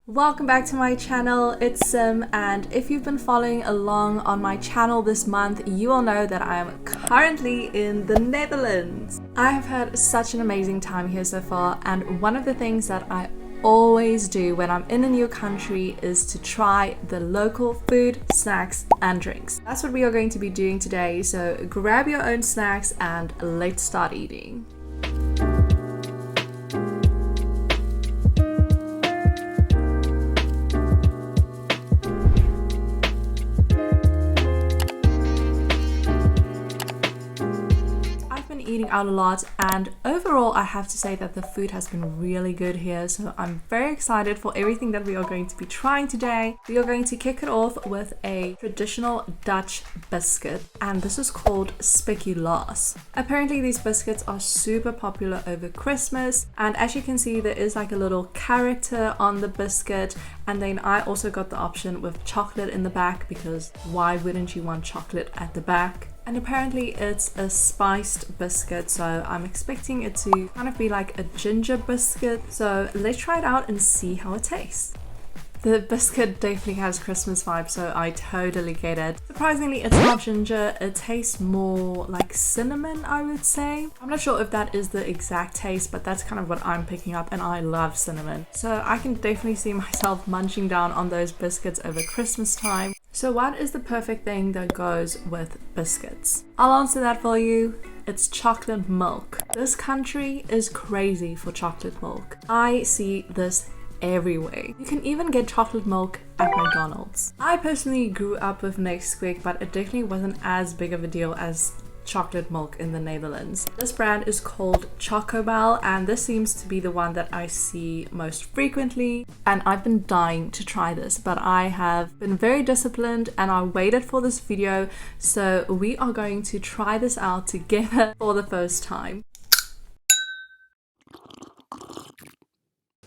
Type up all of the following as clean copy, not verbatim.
Welcome back to my channel, it's Sim, and if you've been following along on my channel this month, you will know that I am currently in the Netherlands. I have had such an amazing time here so far, and one of the things that I always do when I'm in a new country is to try the local food, snacks and drinks. That's what we are going to be doing today, so grab your own snacks and let's start eating. Eating out a lot, and overall I have to say that the food has been really good here, so I'm very excited for everything that we are going to be trying today. We are going to kick it off with a traditional Dutch biscuit, and this is called speculaas. Apparently these biscuits are super popular over Christmas, and as you can see there is like a little character on the biscuit, and then I also got the option with chocolate in the back because why wouldn't you want chocolate at the back? And apparently it's a spiced biscuit, so I'm expecting it to kind of be like a ginger biscuit. So let's try it out and see how it tastes. The biscuit definitely has Christmas vibes, so I totally get it. Surprisingly, it's not ginger, it tastes more like cinnamon, I would say. I'm not sure if that is the exact taste, but that's kind of what I'm picking up, and I love cinnamon. So I can definitely see myself munching down on those biscuits over Christmas time. So what is the perfect thing that goes with biscuits? I'll answer that for you. It's chocolate milk. This country is crazy for chocolate milk. I see this everywhere. You can even get chocolate milk at McDonald's. I personally grew up with Nesquik, but it definitely wasn't as big of a deal as chocolate milk in the Netherlands. This brand is called Chocobel, and this seems to be the one that I see most frequently, and I've been dying to try this, but I have been very disciplined and I waited for this video, so we are going to try this out together for the first time.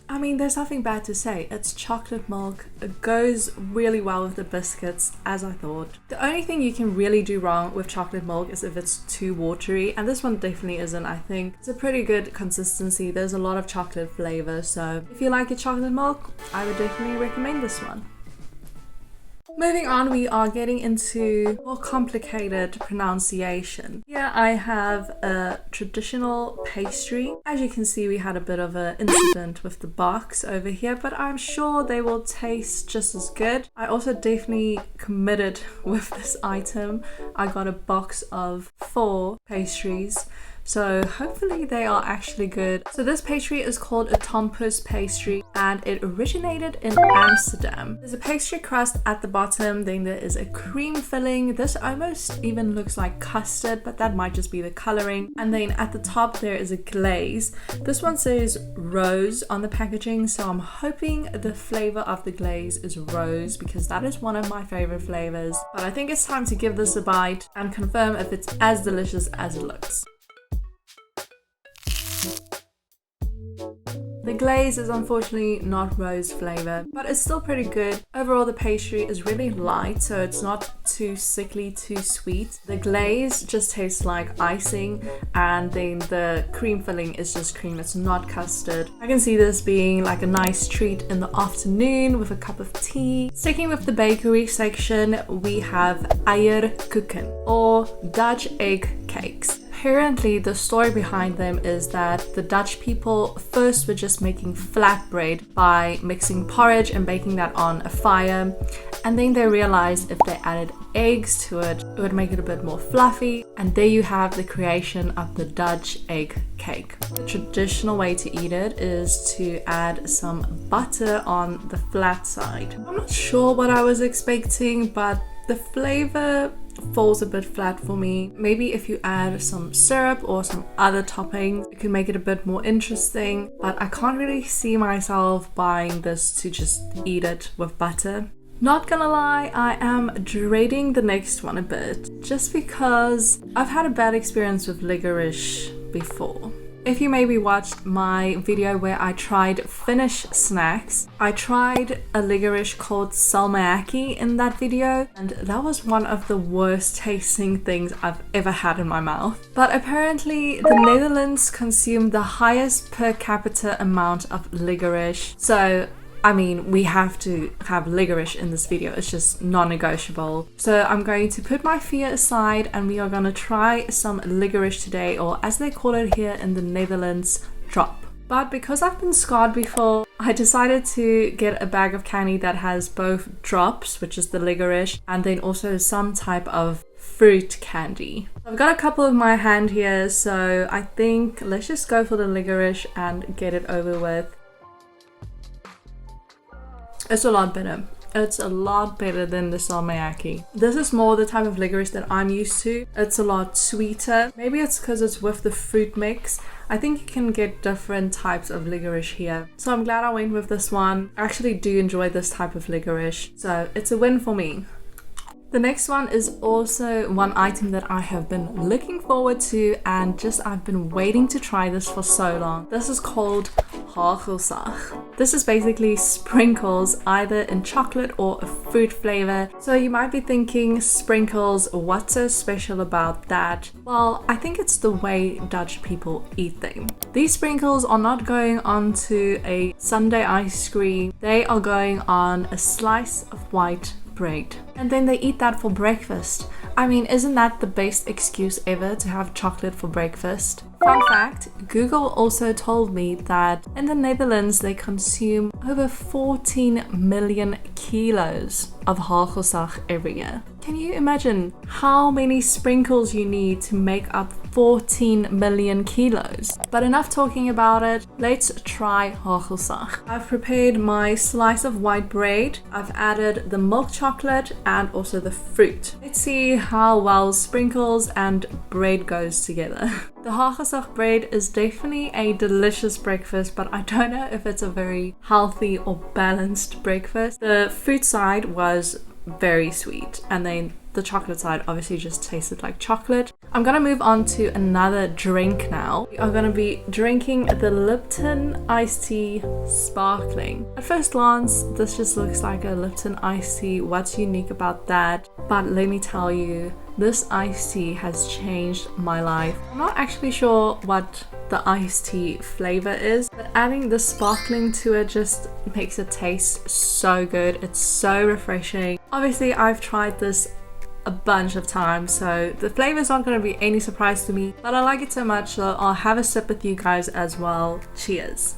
I mean, there's nothing bad to say. It's chocolate milk. It goes really well with the biscuits, as I thought. The only thing you can really do wrong with chocolate milk is if it's too watery, and this one definitely isn't. I think it's a pretty good consistency. There's a lot of chocolate flavor, so if you like your chocolate milk, I would definitely recommend this one. Moving on, we are getting into more complicated pronunciation. Here I have a traditional pastry. As you can see, we had a bit of an incident with the box over here, but I'm sure they will taste just as good. I also definitely committed with this item. I got a box of 4 pastries. So hopefully they are actually good. So this pastry is called a Tompus pastry, and it originated in Amsterdam. There's a pastry crust at the bottom, then there is a cream filling. This almost even looks like custard, but that might just be the coloring. And then at the top there is a glaze. This one says rose on the packaging, so I'm hoping the flavor of the glaze is rose because that is one of my favorite flavors. But I think it's time to give this a bite and confirm if it's as delicious as it looks. The glaze is unfortunately not rose flavor, but it's still pretty good. Overall, the pastry is really light, so it's not too sickly, too sweet. The glaze just tastes like icing, and then the cream filling is just cream. It's not custard. I can see this being like a nice treat in the afternoon with a cup of tea. Sticking with the bakery section, we have eierkoeken, or Dutch egg cakes. Apparently the story behind them is that the Dutch people first were just making flatbread by mixing porridge and baking that on a fire, and then they realized if they added eggs to it, it would make it a bit more fluffy, and there you have the creation of the Dutch egg cake. The traditional way to eat it is to add some butter on the flat side. I'm not sure what I was expecting, but the flavor falls a bit flat for me. Maybe if you add some syrup or some other toppings, it can make it a bit more interesting, but I can't really see myself buying this to just eat it with butter. Not gonna lie, I am dreading the next one a bit, just because I've had a bad experience with licorice before. If you maybe watched my video where I tried Finnish snacks, I tried a licorice called salmiakki in that video, and that was one of the worst tasting things I've ever had in my mouth. But apparently the Netherlands consume the highest per capita amount of licorice, so I mean, we have to have licorice in this video. It's just non-negotiable. So I'm going to put my fear aside and we are going to try some licorice today, or as they call it here in the Netherlands, drop. But because I've been scarred before, I decided to get a bag of candy that has both drops, which is the licorice, and then also some type of fruit candy. I've got a couple in my hand here, so I think let's just go for the licorice and get it over with. It's a lot better. It's a lot better than the salmiakki. This is more the type of licorice that I'm used to. It's a lot sweeter. Maybe it's because it's with the fruit mix. I think you can get different types of licorice here. So I'm glad I went with this one. I actually do enjoy this type of licorice. So it's a win for me. The next one is also one item that I have been looking forward to, and I've been waiting to try this for so long. This is called hagelsag. This is basically sprinkles, either in chocolate or a fruit flavor. So you might be thinking, sprinkles, what's so special about that? Well, I think it's the way Dutch people eat them. These sprinkles are not going onto a sundae ice cream. They are going on a slice of white bread, and then they eat that for breakfast. I mean, isn't that the best excuse ever to have chocolate for breakfast? Fun fact, Google also told me that in the Netherlands they consume over 14 million kilos of hagelsag every year. Can you imagine how many sprinkles you need to make up 14 million kilos? But enough talking about it, let's try hagelsag. I've prepared my slice of white bread. I've added the milk chocolate and also the fruit. Let's see how well sprinkles and bread goes together. The hagelsag bread is definitely a delicious breakfast, but I don't know if it's a very healthy or balanced breakfast. The fruit side was very sweet, and then the chocolate side obviously just tasted like chocolate. I'm gonna move on to another drink now. We are gonna be drinking the Lipton iced tea sparkling. At first glance, this just looks like a Lipton iced tea. What's unique about that? But let me tell you, this iced tea has changed my life. I'm not actually sure what the iced tea flavor is, but adding the sparkling to it just makes it taste so good. It's so refreshing. Obviously, I've tried this a bunch of times, so the flavor's not going to be any surprise to me, but I like it so much, so I'll have a sip with you guys as well. Cheers.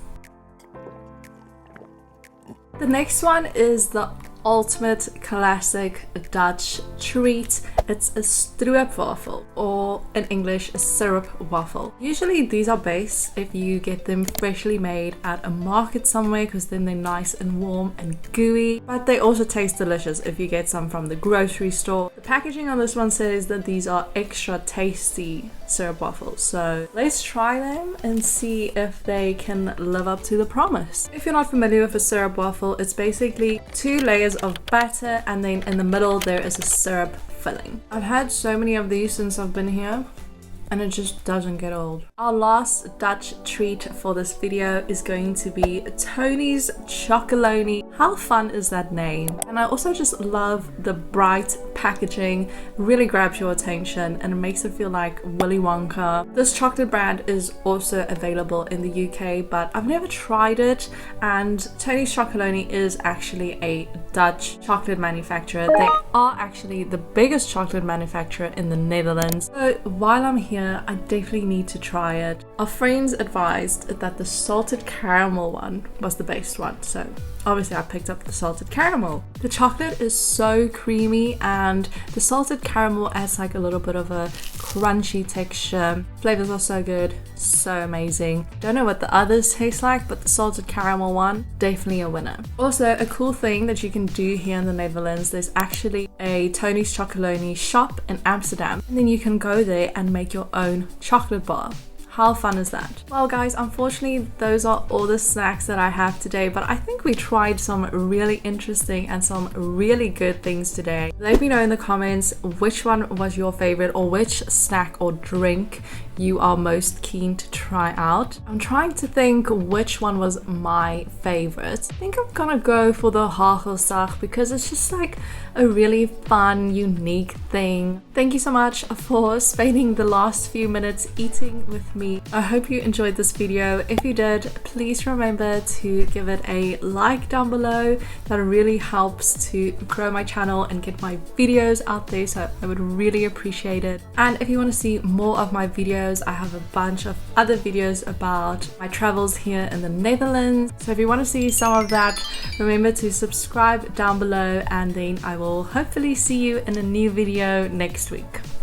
The next one is the ultimate classic Dutch treat. It's a stroopwafel, or in English a syrup waffle. Usually these are best if you get them freshly made at a market somewhere, because then they're nice and warm and gooey, but they also taste delicious if you get some from the grocery store. The packaging on this one says that these are extra tasty syrup waffles, so let's try them and see if they can live up to the promise. If you're not familiar with a syrup waffle, it's basically 2 layers of batter, and then in the middle there is a syrup filling. I've had so many of these since I've been here, and it just doesn't get old. Our last Dutch treat for this video is going to be Tony's Chocolonely. How fun is that name? And I also just love the bright packaging. Really grabs your attention and it makes it feel like Willy Wonka. This chocolate brand is also available in the UK, but I've never tried it, and Tony's Chocolonely is actually a Dutch chocolate manufacturer. They are actually the biggest chocolate manufacturer in the Netherlands. So while I'm here, I definitely need to try it. Our friends advised that the salted caramel one was the best one, so obviously I picked up the salted caramel. The chocolate is so creamy, and the salted caramel adds like a little bit of a crunchy texture. Flavors are so good, so amazing. Don't know what the others taste like, but the salted caramel one, definitely a winner. Also, a cool thing that you can do here in the Netherlands, there's actually a Tony's Chocolonely shop in Amsterdam, and then you can go there and make your own chocolate bar. How fun is that? Well guys, unfortunately those are all the snacks that I have today, but I think we tried some really interesting and some really good things today. Let me know in the comments which one was your favorite, or which snack or drink you are most keen to try out. I'm trying to think which one was my favorite. I think I'm gonna go for the hagelsag because it's just like a really fun, unique thing. Thank you so much for spending the last few minutes eating with me. I hope you enjoyed this video. If you did, please remember to give it a like down below. That really helps to grow my channel and get my videos out there, so I would really appreciate it. And if you want to see more of my videos, I have a bunch of other videos about my travels here in the Netherlands. So if you want to see some of that, remember to subscribe down below, and then I will hopefully see you in a new video next week.